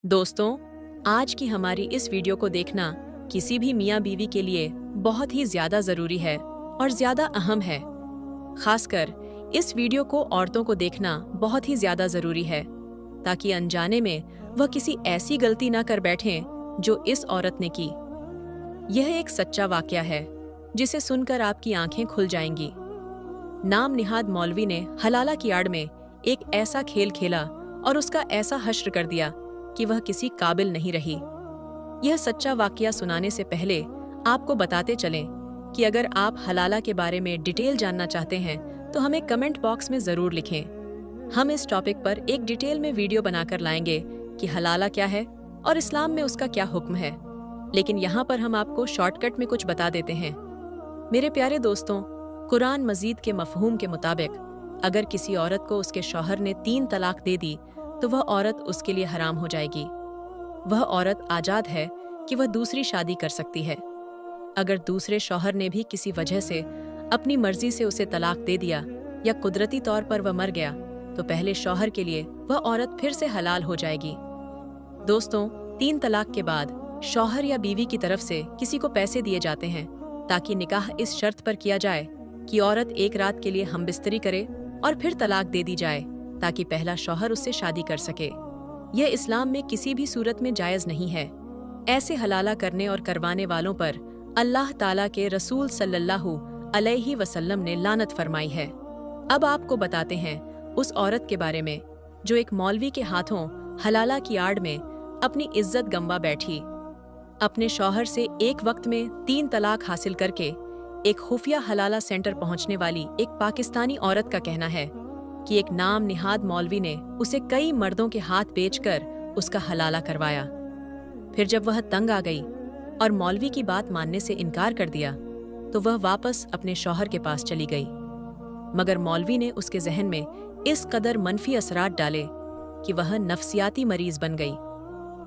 दोस्तों, आज की हमारी इस वीडियो को देखना किसी भी मियाँ बीवी के लिए बहुत ही ज़्यादा ज़रूरी है और ज़्यादा अहम है। खासकर इस वीडियो को औरतों को देखना बहुत ही ज़्यादा ज़रूरी है, ताकि अनजाने में वह किसी ऐसी गलती ना कर बैठें जो इस औरत ने की। यह एक सच्चा वाकया है, जिसे सुनकर आपकी आंखें खुल जाएंगी। नाम निहाद मौलवी ने हलाला की आड़ में एक ऐसा खेल खेला और उसका ऐसा हश्र कर दिया कि वह किसी काबिल नहीं रही। यह सच्चा वाकया सुनाने से पहले आपको बताते चलें कि अगर आप हलाला के बारे में डिटेल जानना चाहते हैं तो हमें कमेंट बॉक्स में ज़रूर लिखें। हम इस टॉपिक पर एक डिटेल में वीडियो बनाकर लाएंगे कि हलाला क्या है और इस्लाम में उसका क्या हुक्म है। लेकिन यहाँ पर हम आपको शॉर्टकट में कुछ बता देते हैं। मेरे प्यारे दोस्तों, कुरान मजीद के मफहूम के मुताबिक अगर किसी औरत को उसके शौहर ने 3 तलाक दे दी तो वह औरत उसके लिए हराम हो जाएगी। वह औरत आज़ाद है कि वह दूसरी शादी कर सकती है। अगर दूसरे शौहर ने भी किसी वजह से अपनी मर्जी से उसे तलाक दे दिया या कुदरती तौर पर वह मर गया तो पहले शौहर के लिए वह औरत फिर से हलाल हो जाएगी। दोस्तों, 3 तलाक के बाद शौहर या बीवी की तरफ से किसी को पैसे दिए जाते हैं ताकि निकाह इस शर्त पर किया जाए कि औरत एक रात के लिए हमबिस्तरी करे और फिर तलाक दे दी जाए ताकि पहला शौहर उससे शादी कर सके। यह इस्लाम में किसी भी सूरत में जायज़ नहीं है। ऐसे हलाला करने और करवाने वालों पर अल्लाह ताला के रसूल सल्लल्लाहु अलैहि वसल्लम ने लानत फरमाई है। अब आपको बताते हैं उस औरत के बारे में जो एक मौलवी के हाथों हलाला की आड़ में अपनी इज्जत गंवा बैठी। अपने शौहर से एक वक्त में 3 तलाक हासिल करके एक खुफिया हलाला सेंटर पहुंचने वाली एक पाकिस्तानी औरत का कहना है कि एक नाम निहाद मौलवी ने उसे कई मर्दों के हाथ बेचकर उसका हलाला करवाया। फिर जब वह तंग आ गई और मौलवी की बात मानने से इनकार कर दिया तो वह वापस अपने शौहर के पास चली गई। मगर मौलवी ने उसके जहन में इस कदर मनफी असरात डाले कि वह नफ्सियाती मरीज बन गई।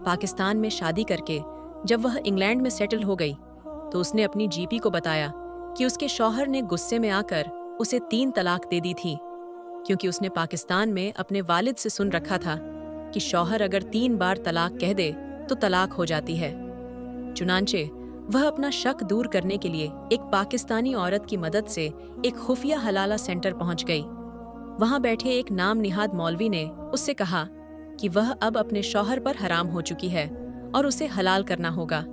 पाकिस्तान में शादी करके जब वह इंग्लैंड में सेटल हो गई तो उसने अपनी जीपी को बताया कि उसके शौहर ने गुस्से में आकर उसे 3 तलाक दे दी थी, क्योंकि उसने पाकिस्तान में अपने वालिद से सुन रखा था कि शौहर अगर 3 बार तलाक कह दे तो तलाक हो जाती है। चुनांचे वह अपना शक दूर करने के लिए एक पाकिस्तानी औरत की मदद से एक खुफिया हलाला सेंटर पहुंच गई। वहां बैठे एक नाम निहाद मौलवी ने उससे कहा कि वह अब अपने शौहर पर हराम हो चुकी है और उसे हलाल करना होगा।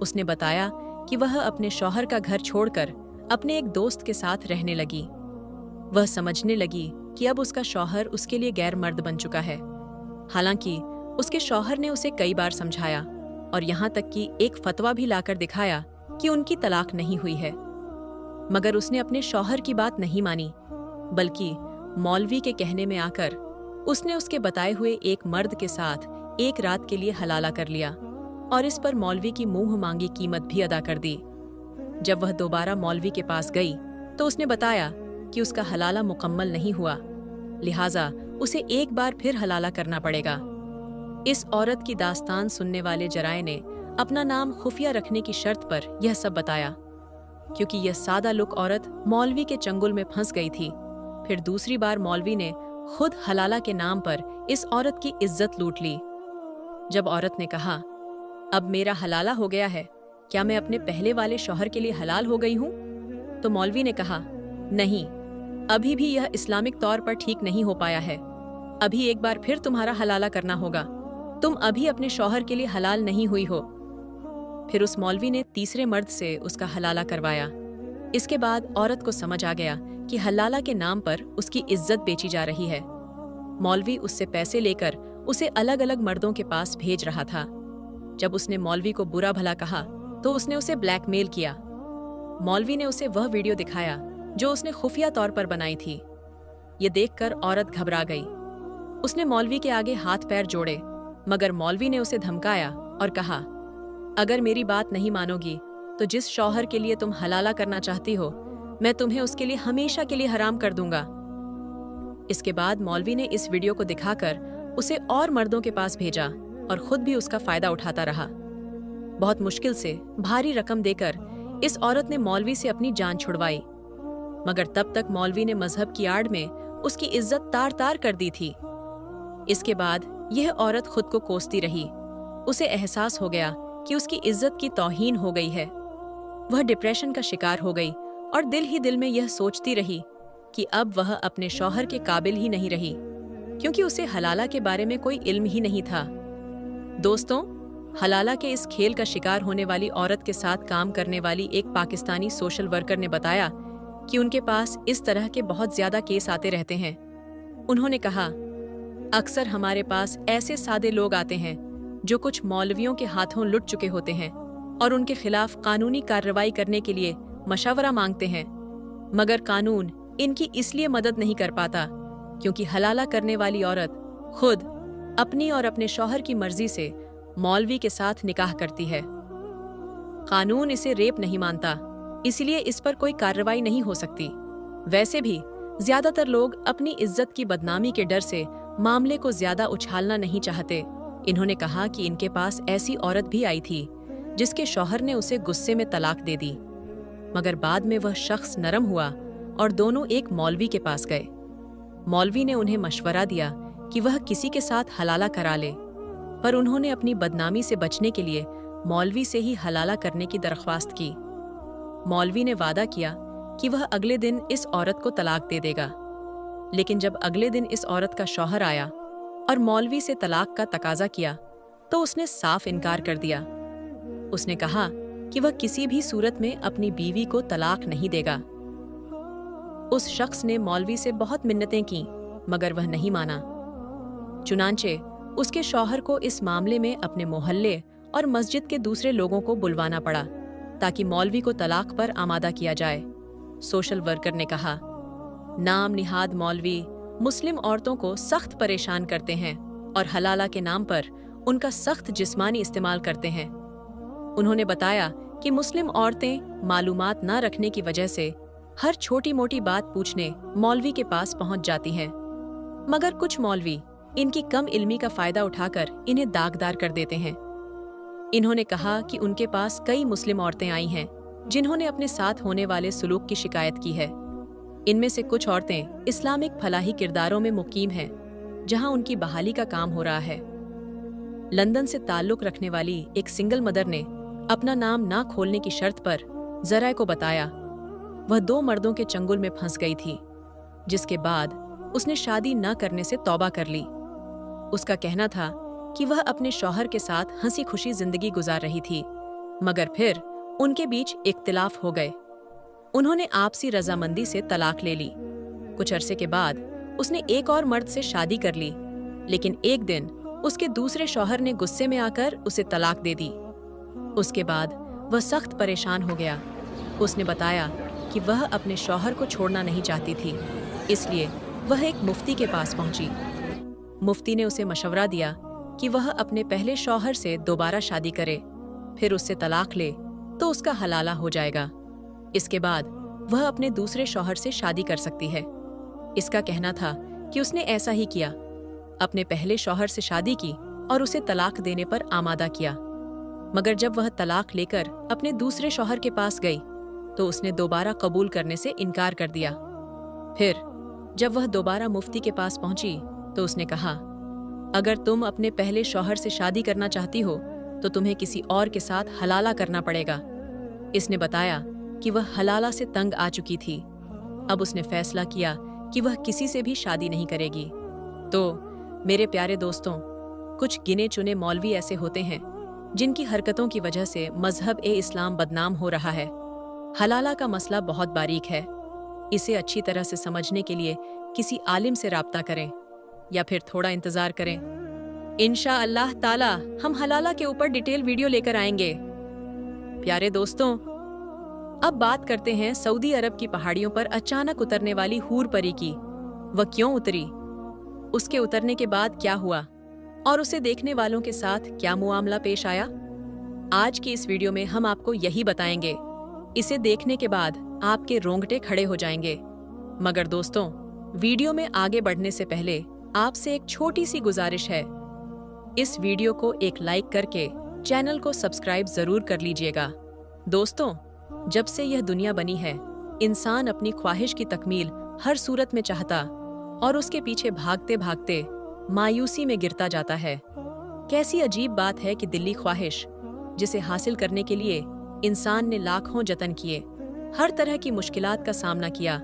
उसने बताया कि वह अपने शौहर का घर छोड़कर अपने एक दोस्त के साथ रहने लगी। वह समझने लगी कि अब उसका शौहर उसके लिए गैर मर्द बन चुका है। हालांकि उसके शौहर ने उसे कई बार समझाया और यहाँ तक कि एक फतवा भी लाकर दिखाया कि उनकी तलाक नहीं हुई है, मगर उसने अपने शौहर की बात नहीं मानी, बल्कि मौलवी के कहने में आकर उसने उसके बताए हुए एक मर्द के साथ एक रात के लिए हलाला कर लिया और इस पर मौलवी की मुंह मांगी कीमत भी अदा कर दी। जब वह दोबारा मौलवी के पास गई तो उसने बताया कि उसका हलाला मुकम्मल नहीं हुआ, लिहाजा उसे एक बार फिर हलाला करना पड़ेगा। इस औरत की दास्तान सुनने वाले जराए ने अपना नाम खुफिया रखने की शर्त पर यह सब बताया, क्योंकि यह सादा लुक औरत मौलवी के चंगुल में फंस गई थी। फिर दूसरी बार मौलवी ने खुद हलाला के नाम पर इस औरत की इज्जत लूट ली। जब औरत ने कहा, अब मेरा हलाला हो गया है, क्या मैं अपने पहले वाले शौहर के लिए हलाल हो गई हूँ? तो मौलवी ने कहा, नहीं, अभी भी यह इस्लामिक तौर पर ठीक नहीं हो पाया है। अभी एक बार फिर तुम्हारा हलाला करना होगा। तुम अभी अपने शौहर के लिए हलाल नहीं हुई हो। फिर उस मौलवी ने तीसरे मर्द से उसका हलाला करवाया। इसके बाद औरत को समझ आ गया कि हलाला के नाम पर उसकी इज्जत बेची जा रही है। मौलवी उससे पैसे लेकर उसे अलग अलग मर्दों के पास भेज रहा था। जब उसने मौलवी को बुरा भला कहा तो उसने उसे ब्लैकमेल किया। मौलवी ने उसे वह वीडियो दिखाया जो उसने खुफिया तौर पर बनाई थी। ये देखकर औरत घबरा गई। उसने मौलवी के आगे हाथ पैर जोड़े, मगर मौलवी ने उसे धमकाया और कहा, अगर मेरी बात नहीं मानोगी तो जिस शौहर के लिए तुम हलाला करना चाहती हो, मैं तुम्हें उसके लिए हमेशा के लिए हराम कर दूंगा। इसके बाद मौलवी ने इस वीडियो को दिखाकर उसे और मर्दों के पास भेजा और खुद भी उसका फायदा उठाता रहा। बहुत मुश्किल से भारी रकम देकर इस औरत ने मौलवी से अपनी जान छुड़वाई, मगर तब तक मौलवी ने मजहब की आड़ में उसकी इज्जत तार तार कर दी थी। इसके बाद यह औरत खुद को कोसती रही। उसे एहसास हो गया कि उसकी इज्जत की तौहीन हो गई है। वह डिप्रेशन का शिकार हो गई और दिल ही दिल में यह सोचती रही कि अब वह अपने शौहर के काबिल ही नहीं रही, क्योंकि उसे हलाला के बारे में कोई इल्म ही नहीं था। दोस्तों, हलाला के इस खेल का शिकार होने वाली औरत के साथ काम करने वाली एक पाकिस्तानी सोशल वर्कर ने बताया कि उनके पास इस तरह के बहुत ज्यादा केस आते रहते हैं। उन्होंने कहा, अक्सर हमारे पास ऐसे सादे लोग आते हैं जो कुछ मौलवियों के हाथों लुट चुके होते हैं और उनके खिलाफ कानूनी कार्रवाई करने के लिए मशवरा मांगते हैं, मगर कानून इनकी इसलिए मदद नहीं कर पाता क्योंकि हलाला करने वाली औरत खुद अपनी और अपने शौहर की मर्जी से मौलवी के साथ निकाह करती है। कानून इसे रेप नहीं मानता, इसलिए इस पर कोई कार्रवाई नहीं हो सकती। वैसे भी ज्यादातर लोग अपनी इज्जत की बदनामी के डर से मामले को ज्यादा उछालना नहीं चाहते। इन्होंने कहा कि इनके पास ऐसी औरत भी आई थी जिसके शौहर ने उसे गुस्से में तलाक दे दी, मगर बाद में वह शख्स नरम हुआ और दोनों एक मौलवी के पास गए। मौलवी ने उन्हें मशवरा दिया कि वह किसी के साथ हलाला करा ले, पर उन्होंने अपनी बदनामी से बचने के लिए मौलवी से ही हलाला करने की दरख्वास्त की। मौलवी ने वादा किया कि वह अगले दिन इस औरत को तलाक दे देगा, लेकिन जब अगले दिन इस औरत का शौहर आया और मौलवी से तलाक का तकाजा किया तो उसने साफ इनकार कर दिया। उसने कहा कि वह किसी भी सूरत में अपनी बीवी को तलाक नहीं देगा। उस शख्स ने मौलवी से बहुत मिन्नतें की, मगर वह नहीं माना। चुनांचे उसके शौहर को इस मामले में अपने मोहल्ले और मस्जिद के दूसरे लोगों को बुलवाना पड़ा ताकि मौलवी को तलाक पर आमादा किया जाए। सोशल वर्कर ने कहा, नाम निहाद मौलवी मुस्लिम औरतों को सख्त परेशान करते हैं और हलाला के नाम पर उनका सख्त जिस्मानी इस्तेमाल करते हैं। उन्होंने बताया कि मुस्लिम औरतें मालूमात न रखने की वजह से हर छोटी मोटी बात पूछने मौलवी के पास पहुंच जाती हैं, मगर कुछ मौलवी इनकी कम इल्मी का फायदा उठाकर इन्हें दागदार कर देते हैं। इन्होंने कहा कि उनके पास कई मुस्लिम औरतें आई हैं जिन्होंने अपने साथ होने वाले सुलूक की शिकायत की है। इनमें से कुछ औरतें इस्लामिक फलाही किरदारों में मुकीम हैं, जहां उनकी बहाली का काम हो रहा है। लंदन से ताल्लुक रखने वाली एक सिंगल मदर ने अपना नाम ना खोलने की शर्त पर ज़राए को बताया वह 2 मर्दों के चंगुल में फंस गई थी, जिसके बाद उसने शादी न करने से तौबा कर ली। उसका कहना था कि वह अपने शौहर के साथ हंसी खुशी जिंदगी गुजार रही थी, मगर फिर उनके बीच इख्तिलाफ हो गए। उन्होंने आपसी रजामंदी से तलाक ले ली। कुछ अरसे के बाद उसने एक और मर्द से शादी कर ली, लेकिन एक दिन उसके दूसरे शौहर ने गुस्से में आकर उसे तलाक दे दी। उसके बाद वह सख्त परेशान हो गया। उसने बताया कि वह अपने शौहर को छोड़ना नहीं चाहती थी, इसलिए वह एक मुफ्ती के पास पहुंची। मुफ्ती ने उसे मशवरा दिया कि वह अपने पहले शौहर से दोबारा शादी करे, फिर उससे तलाक ले तो उसका हलाला हो जाएगा। इसके बाद वह अपने दूसरे शौहर से शादी कर सकती है। इसका कहना था कि उसने ऐसा ही किया, अपने पहले शौहर से शादी की और उसे तलाक देने पर आमादा किया, मगर जब वह तलाक लेकर अपने दूसरे शौहर के पास गई तो उसने दोबारा कबूल करने से इनकार कर दिया। फिर जब वह दोबारा मुफ्ती के पास पहुंची तो उसने कहा, अगर तुम अपने पहले शौहर से शादी करना चाहती हो तो तुम्हें किसी और के साथ हलाला करना पड़ेगा। इसने बताया कि वह हलाला से तंग आ चुकी थी। अब उसने फैसला किया कि वह किसी से भी शादी नहीं करेगी। तो मेरे प्यारे दोस्तों, कुछ गिने चुने मौलवी ऐसे होते हैं जिनकी हरकतों की वजह से मजहब ए इस्लाम बदनाम हो रहा है। हलाला का मसला बहुत बारीक है। इसे अच्छी तरह से समझने के लिए किसी आलिम से राब्ता करें या फिर थोड़ा इंतजार करें। इंशाअल्लाह ताला हम हलाला के ऊपर डिटेल वीडियो लेकर आएंगे। प्यारे दोस्तों, अब बात करते हैं सऊदी अरब की पहाड़ियों पर अचानक उतरने वाली हूर परी की। वह क्यों उतरी, उसके उतरने के बाद क्या हुआ और उसे देखने वालों के साथ क्या मुआमला पेश आया। आज की इस वीडियो में हम आपको यही बताएंगे। इसे देखने के बाद आपके रोंगटे खड़े हो जाएंगे। मगर दोस्तों, वीडियो में आगे बढ़ने से पहले आपसे एक छोटी सी गुजारिश है। इस वीडियो को एक लाइक करके चैनल को सब्सक्राइब जरूर कर लीजिएगा। दोस्तों, जब से यह दुनिया बनी है, इंसान अपनी ख्वाहिश की तकमील हर सूरत में चाहता और उसके पीछे भागते भागते मायूसी में गिरता जाता है। कैसी अजीब बात है कि दिल्ली ख्वाहिश, जिसे हासिल करने के लिए इंसान ने लाखों जतन किए, हर तरह की मुश्किलात का सामना किया,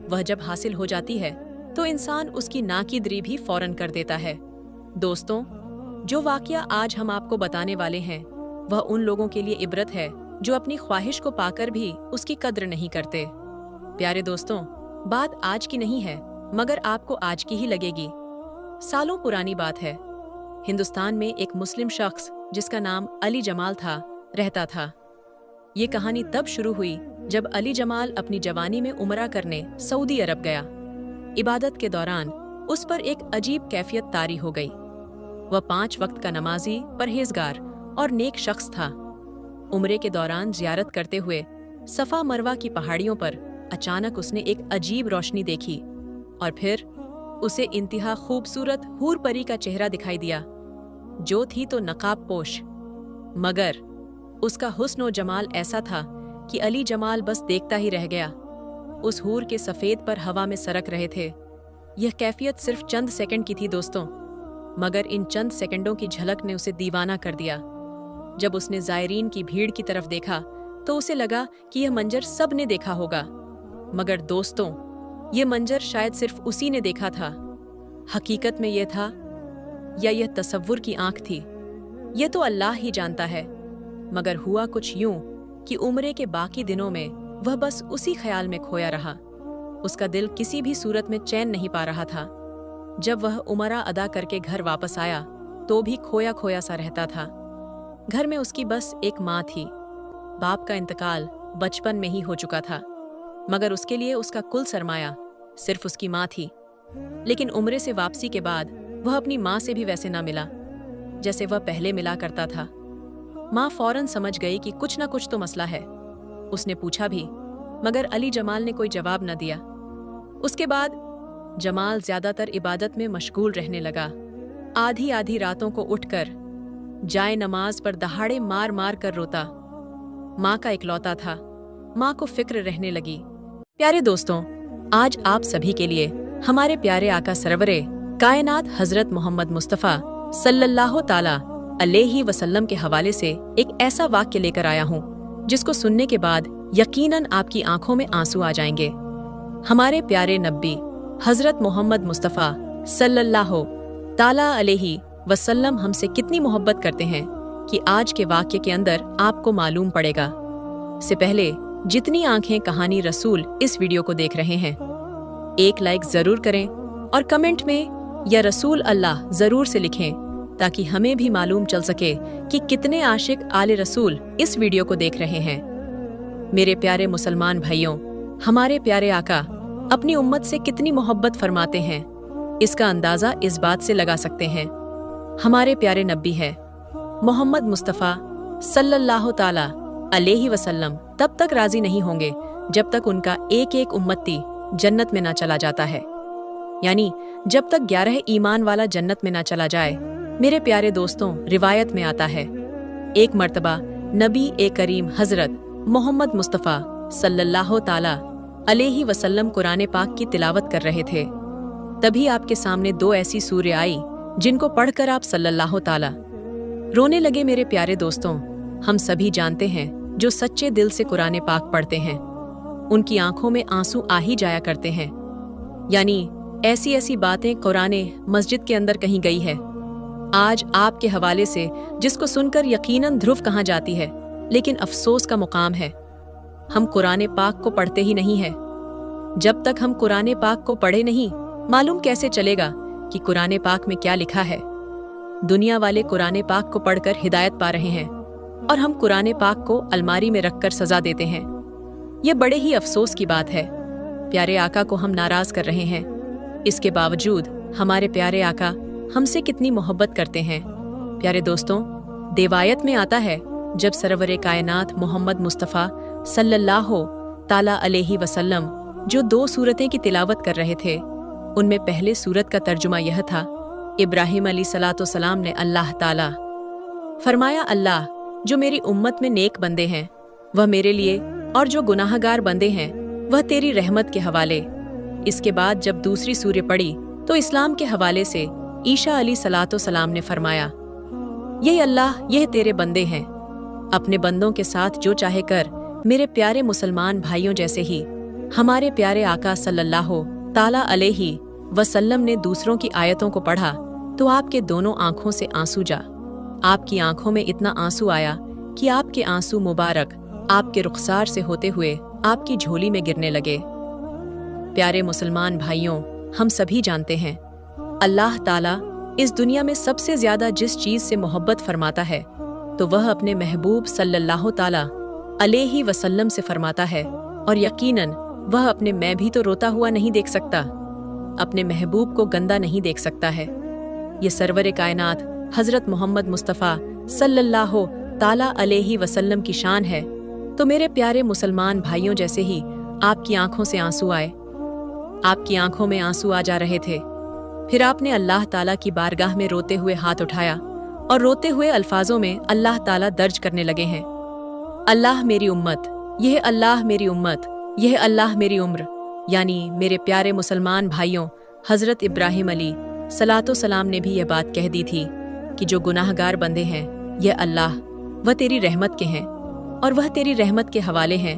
वह जब हासिल हो जाती है तो इंसान उसकी नाकीदरी भी फौरन कर देता है। दोस्तों, जो वाकया आज हम आपको बताने वाले हैं वह उन लोगों के लिए इबरत है जो अपनी ख्वाहिश को पाकर भी उसकी कद्र नहीं करते। प्यारे दोस्तों, बात आज की नहीं है मगर आपको आज की ही लगेगी। सालों पुरानी बात है। हिंदुस्तान में एक मुस्लिम शख्स जिसका नाम अली जमाल था रहता था। ये कहानी तब शुरू हुई जब अली जमाल अपनी जवानी में उमरा करने सऊदी अरब गया। इबादत के दौरान उस पर एक अजीब कैफियत तारी हो गई। वह 5 वक्त का नमाजी, परहेजगार और नेक शख्स था। उम्रे के दौरान जियारत करते हुए सफा मरवा की पहाड़ियों पर अचानक उसने एक अजीब रोशनी देखी और फिर उसे इंतहा खूबसूरत हूर परी का चेहरा दिखाई दिया, जो थी तो नकाब पोश, मगर उसका हुस्न व जमाल ऐसा था कि अली जमाल बस देखता ही रह गया। उस हूर के सफेद पर हवा में सरक रहे थे। यह कैफियत सिर्फ चंद सेकंड की थी दोस्तों, मगर इन चंद सेकंडों की झलक ने उसे दीवाना कर दिया। जब उसने जायरीन की भीड़ की तरफ देखा तो उसे लगा कि यह मंजर सब ने देखा होगा, मगर दोस्तों, यह मंजर शायद सिर्फ उसी ने देखा था। हकीकत में यह था या यह तसव्वुर की आंख थी, यह तो अल्लाह ही जानता है। मगर हुआ कुछ यूं कि उम्रे के बाकी दिनों में वह बस उसी ख्याल में खोया रहा। उसका दिल किसी भी सूरत में चैन नहीं पा रहा था। जब वह उमरा अदा करके घर वापस आया तो भी खोया खोया सा रहता था। घर में उसकी बस एक माँ थी। बाप का इंतकाल बचपन में ही हो चुका था, मगर उसके लिए उसका कुल सरमाया सिर्फ उसकी माँ थी। लेकिन उम्रे से वापसी के बाद वह अपनी माँ से भी वैसे ना मिला जैसे वह पहले मिला करता था। माँ फौरन समझ गई कि कुछ ना कुछ तो मसला है। उसने पूछा भी, मगर अली जमाल ने कोई जवाब न दिया। उसके बाद जमाल ज्यादातर इबादत में मशगूल रहने लगा। आधी आधी रातों को उठकर जाए नमाज पर दहाड़े मार मार कर रोता। माँ का इकलौता था। माँ को फिक्र रहने लगी। प्यारे दोस्तों, आज आप सभी के लिए हमारे प्यारे आका सरवरे कायनात हजरत मोहम्मद मुस्तफ़ा सल्लल्लाहु ताला अलैहि वसल्लम के हवाले से एक ऐसा वाक्य लेकर आया हूँ जिसको सुनने के बाद यकीनन आपकी आंखों में आंसू आ जाएंगे। हमारे प्यारे नब्बी हजरत मोहम्मद मुस्तफ़ा सल्लल्लाहु ताला अलैहि वसल्लम हमसे कितनी मोहब्बत करते हैं कि आज के वाक्य के अंदर आपको मालूम पड़ेगा। से पहले जितनी आंखें कहानी रसूल इस वीडियो को देख रहे हैं, एक लाइक जरूर करें और कमेंट में या रसूल अल्लाह जरूर से लिखें ताकि हमें भी मालूम चल सके कि कितने आशिक आले रसूल इस वीडियो को देख रहे हैं। मेरे प्यारे मुसलमान भाइयों, हमारे प्यारे आका अपनी उम्मत से कितनी मोहब्बत फरमाते हैं, इसका अंदाजा इस बात से लगा सकते हैं। हमारे प्यारे नबी है मोहम्मद मुस्तफ़ा सल्लल्लाहु ताला अलैहि वसल्लम तब तक राजी नहीं होंगे जब तक उनका एक एक उम्मती जन्नत में ना चला जाता है, यानी जब तक 11 ईमान वाला जन्नत में ना चला जाए। मेरे प्यारे दोस्तों, रिवायत में आता है एक मर्तबा नबी ए करीम हजरत मोहम्मद मुस्तफ़ा सल्लल्लाहु ताला अलैहि वसल्लम कुरान पाक की तिलावत कर रहे थे। तभी आपके सामने 2 ऐसी सूरे आई जिनको पढ़कर आप सल्लल्लाहु ताला रोने लगे। मेरे प्यारे दोस्तों, हम सभी जानते हैं जो सच्चे दिल से कुरान पाक पढ़ते हैं उनकी आंखों में आंसू आ ही जाया करते हैं। यानी ऐसी ऐसी बातें कुरान मस्जिद के अंदर कहीं गई है। आज आपके हवाले से जिसको सुनकर यकीनन ध्रुव कहाँ जाती है, लेकिन अफसोस का मुकाम है हम कुरान पाक को पढ़ते ही नहीं है। जब तक हम कुरान पाक को पढ़े नहीं, मालूम कैसे चलेगा कि कुरान पाक में क्या लिखा है। दुनिया वाले कुरान पाक को पढ़कर हिदायत पा रहे हैं और हम कुरान पाक को अलमारी में रखकर सजा देते हैं। ये बड़े ही अफसोस की बात है। प्यारे आका को हम नाराज कर रहे हैं। इसके बावजूद हमारे प्यारे आका हमसे कितनी मोहब्बत करते हैं। प्यारे दोस्तों, देवायत में आता है जब सरवरे कायनात मोहम्मद मुस्तफ़ा सल्लल्लाहु ताला अलैहि वसल्लम जो 2 सूरतें की तिलावत कर रहे थे, उनमें पहले सूरत का तर्जुमा यह था, इब्राहिम अलैहिस्सलाम ने अल्लाह ताला फरमाया, अल्लाह जो मेरी उम्मत में नेक बंदे हैं वह मेरे लिए, और जो गुनाहगार बंदे हैं वह तेरी रहमत के हवाले। इसके बाद जब दूसरी सूरत पढ़ी तो इस्लाम के हवाले से ईशा अलैहिस्सलातो सलाम ने फरमाया, ये अल्लाह, ये तेरे बंदे हैं, अपने बंदों के साथ जो चाहे कर। मेरे प्यारे मुसलमान भाइयों, जैसे ही हमारे प्यारे आका सल्लल्लाहु ताला अलैहि वसल्लम ने दूसरों की आयतों को पढ़ा तो आपके दोनों आंखों से आंसू जा। आपकी आंखों में इतना आंसू आया कि आपके आंसू मुबारक आपके रुखसार से होते हुए आपकी झोली में गिरने लगे। प्यारे मुसलमान भाइयों, हम सभी जानते हैं अल्लाह ताला इस दुनिया में सबसे ज्यादा जिस चीज से मोहब्बत फरमाता है तो वह अपने महबूब सल्लल्लाहु ताला अलैहि वसल्लम से फरमाता है, और यकीनन वह अपने मैं भी तो रोता हुआ नहीं देख सकता, अपने महबूब को गंदा नहीं देख सकता है। ये सरवर कायनात हजरत मोहम्मद मुस्तफ़ा सल्लल्लाहु ताला अलैहि वसल्लम की शान है। तो मेरे प्यारे मुसलमान भाइयों, जैसे ही आपकी आंखों से आंसू आए, आपकी आंखों में आंसू आ जा रहे थे, फिर आपने अल्लाह ताला की बारगाह में रोते हुए हाथ उठाया और रोते हुए अल्फाजों में अल्लाह ताला दर्ज करने लगे हैं, अल्लाह मेरी उम्मत, यह अल्लाह मेरी उम्मत, यह अल्लाह मेरी उम्र। यानी मेरे प्यारे मुसलमान भाइयों, हजरत इब्राहिम अली सलातो सलाम ने भी यह बात कह दी थी कि जो गुनाहगार बंदे हैं, यह अल्लाह वह तेरी रहमत के हैं और वह तेरी रहमत के हवाले हैं।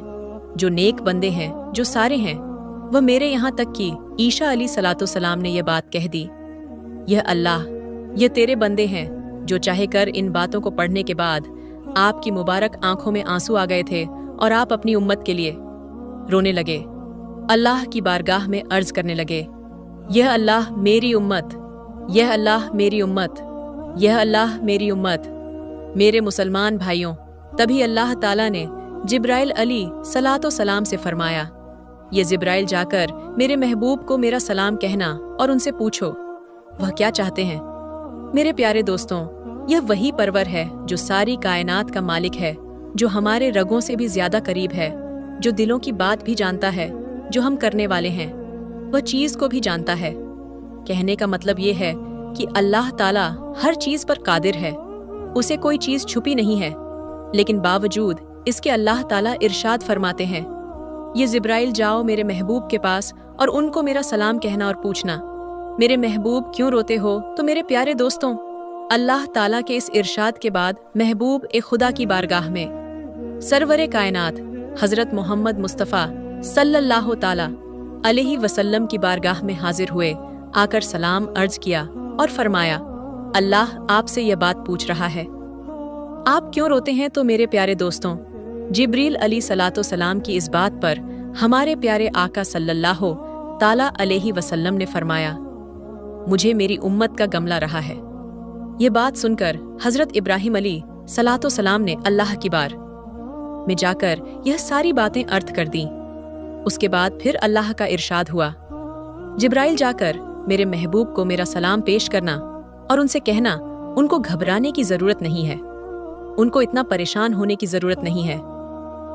जो नेक बंदे हैं, जो सारे हैं, वह मेरे यहाँ तक कि ईशा अली सलातो सलाम ने यह बात कह दी, यह अल्लाह, यह तेरे बंदे हैं, जो चाहे कर। इन बातों को पढ़ने के बाद आपकी मुबारक आंखों में आंसू आ गए थे और आप अपनी उम्मत के लिए रोने लगे, अल्लाह की बारगाह में अर्ज करने लगे, यह अल्लाह मेरी उम्मत, यह अल्लाह मेरी उम्मत, यह अल्लाह मेरी उम्मत। मेरे मुसलमान भाइयों, तभी अल्लाह ताला ने जिब्राइल अली सलातो सलाम से फरमाया, ये जिब्राइल जाकर मेरे महबूब को मेरा सलाम कहना और उनसे पूछो वह क्या चाहते हैं। मेरे प्यारे दोस्तों, यह वही परवर है जो सारी कायनात का मालिक है, जो हमारे रगों से भी ज्यादा करीब है, जो दिलों की बात भी जानता है, जो हम करने वाले हैं वह चीज को भी जानता है। कहने का मतलब ये है कि अल्लाह ताला हर चीज पर कादिर है, उसे कोई चीज छुपी नहीं है, लेकिन बावजूद इसके अल्लाह ताला इरशाद फरमाते हैं, ये जिब्राइल जाओ मेरे महबूब के पास और उनको मेरा सलाम कहना और पूछना, मेरे महबूब क्यों रोते हो। तो मेरे प्यारे दोस्तों, अल्लाह ताला के इस इरशाद के बाद महबूब ए खुदा की बारगाह में सरवरे कायनात हजरत मोहम्मद मुस्तफ़ा सल्लल्लाहु ताला अलैहि वसल्लम की बारगाह में हाजिर हुए, आकर सलाम अर्ज किया और फरमाया, अल्लाह आपसे यह बात पूछ रहा है, आप क्यों रोते हैं। तो मेरे प्यारे दोस्तों, जिब्रील अली सलातो सलाम की इस बात पर हमारे प्यारे आका सल्लल्लाहु ताला अलैहि वसल्लम ने फरमाया, मुझे मेरी उम्मत का गम ला रहा है। ये बात सुनकर हजरत इब्राहिम अली सलातो सलाम ने अल्लाह की बार में जाकर यह सारी बातें अर्थ कर दी। उसके बाद फिर अल्लाह का इरशाद हुआ, जिब्राइल जाकर मेरे महबूब को मेरा सलाम पेश करना और उनसे कहना, उनको घबराने की जरूरत नहीं है, उनको इतना परेशान होने की जरूरत नहीं है,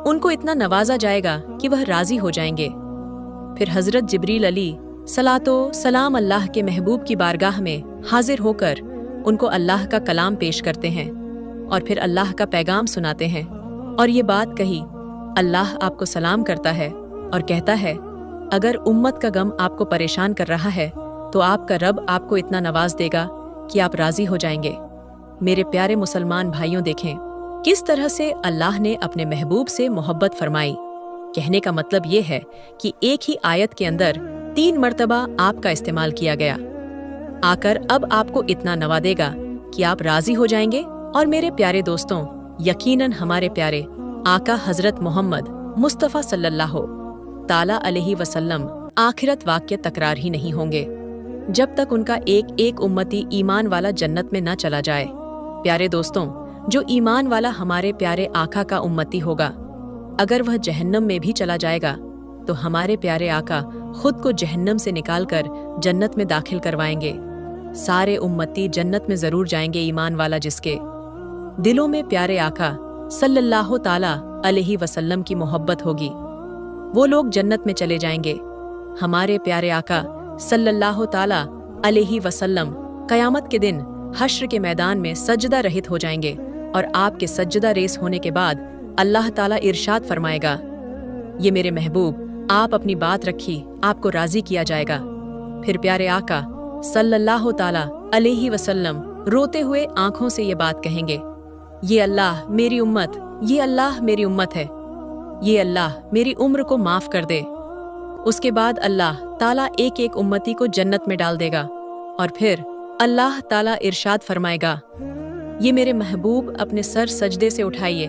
उनको इतना नवाजा जाएगा कि वह राजी हो जाएंगे। फिर हजरत जिब्रील अली सलातो सलाम अल्लाह के महबूब की बारगाह में हाजिर होकर उनको अल्लाह का कलाम पेश करते हैं और फिर अल्लाह का पैगाम सुनाते हैं और ये बात कही, अल्लाह आपको सलाम करता है और कहता है, अगर उम्मत का गम आपको परेशान कर रहा है तो आपका रब आपको इतना नवाज देगा कि आप राजी हो जाएंगे। मेरे प्यारे मुसलमान भाइयों, देखें किस तरह से अल्लाह ने अपने महबूब से मोहब्बत फरमाई। कहने का मतलब ये है कि एक ही आयत के अंदर 3 मर्तबा आपका इस्तेमाल किया गया, आकर अब आपको इतना नवा देगा कि आप राजी हो जाएंगे। और मेरे प्यारे दोस्तों, यकीनन हमारे प्यारे आका हजरत मोहम्मद मुस्तफ़ा सल्लल्लाहु ताला अलैहि वसल्लम आखिरत वाक़या तकरार ही नहीं होंगे जब तक उनका एक एक उम्मती ईमान वाला जन्नत में न चला जाए। प्यारे दोस्तों, जो ईमान वाला हमारे प्यारे आका का उम्मती होगा, अगर वह जहन्नम में भी चला जाएगा तो हमारे प्यारे आका खुद को जहन्नम से निकालकर जन्नत में दाखिल करवाएंगे। सारे उम्मती जन्नत में जरूर जाएंगे ईमान वाला जिसके दिलों में प्यारे आका सल्लल्लाहु ताला अलैहि वसल्लम की मोहब्बत होगी, वो लोग जन्नत में चले जाएंगे। हमारे प्यारे आका सल्लल्लाहु ताला अलैहि वसल्लम कयामत के दिन हश्र के मैदान में सजदा रहित हो जाएंगे और आपके सजदा रेस होने के बाद अल्लाह ताला इरशाद फरमाएगा, ये मेरे महबूब, आप अपनी बात रखी, आपको राजी किया जाएगा। फिर प्यारे आका सल्लल्लाहु ताला अलैहि वसल्लम रोते हुए आंखों से ये बात कहेंगे, ये अल्लाह मेरी उम्मत, ये अल्लाह मेरी उम्मत है, ये अल्लाह मेरी उम्र को माफ कर दे। उसके बाद अल्लाह ताला एक एक उम्मती को जन्नत में डाल देगा और फिर अल्लाह ताला इरशाद फरमाएगा, ये मेरे महबूब अपने सर सजदे से उठाइए